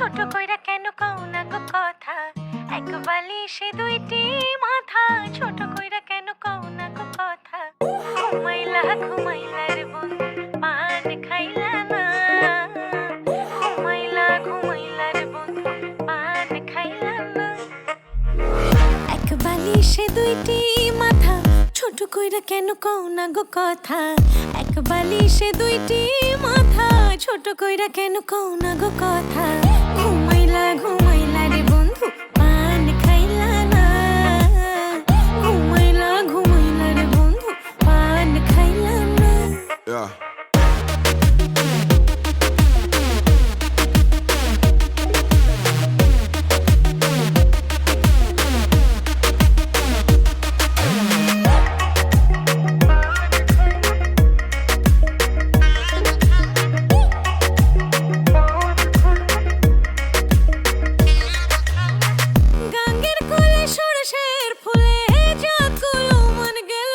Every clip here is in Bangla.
ছোট কইরা কেন কও না গো কথা, এক বালিশে দুইটি মাথা। ছোট কইরা কেন কও না গো কথা, ঘুমাইলা ঘুমাইলা রে বন্ধু পান খাইলা না। ঘুমাইলা ঘুমাইলা রে বন্ধু পান খাইলা না। এক বালিশে দুইটি মাথা, ছোট কইরা কেন কও না গো কথা। এক বালিশে দুইটি মাথা, ছোট কইরা কেন কও না গো কথা। ঘুমাইলা ঘুমাইলা রে বন্ধু পান খাইলা না। ঘুমাইলা ঘুমাইলা রে বন্ধু পান খাইলা না। Yeah. গাঙ্গের কোলে সরষের ফুলে জাতগুলো মন গেল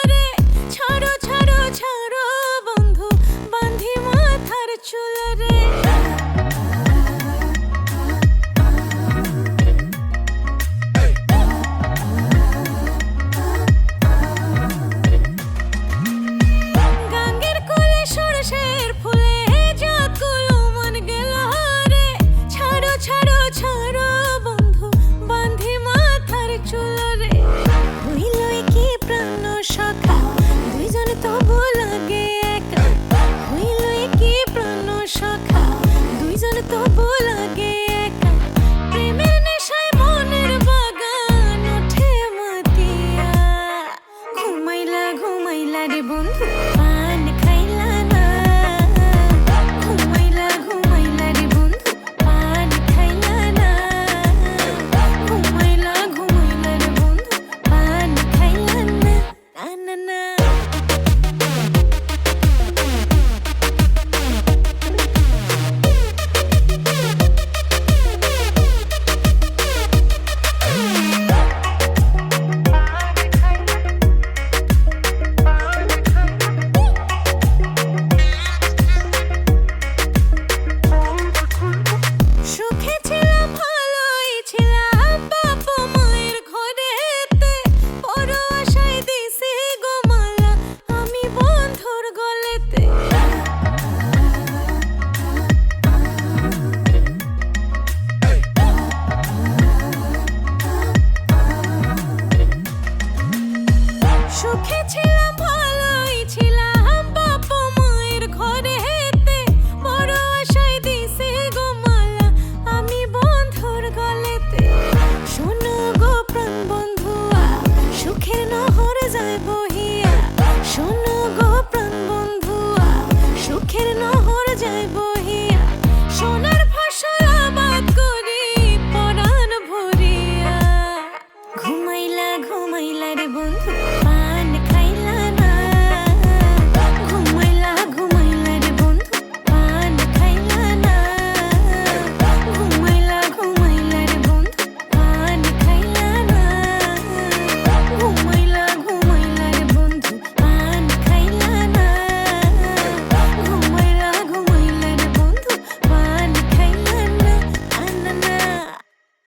রে। ছাড়ো ছাড়ো ছাড়ো বন্ধু বাঁধি মাথার চুল রে। গাঙ্গের কোলে সরষের ফুলে জাতগুলো মন গেল রে। ছাড়ো ছাড়ো ছাড়ো বন্ধু বাঁধি মাথার চুল রে। হইল কি প্রাণ সখা দুইজন তবু লাগে একা। হইল কি প্রাণ সখা দুইজন তবু লাগে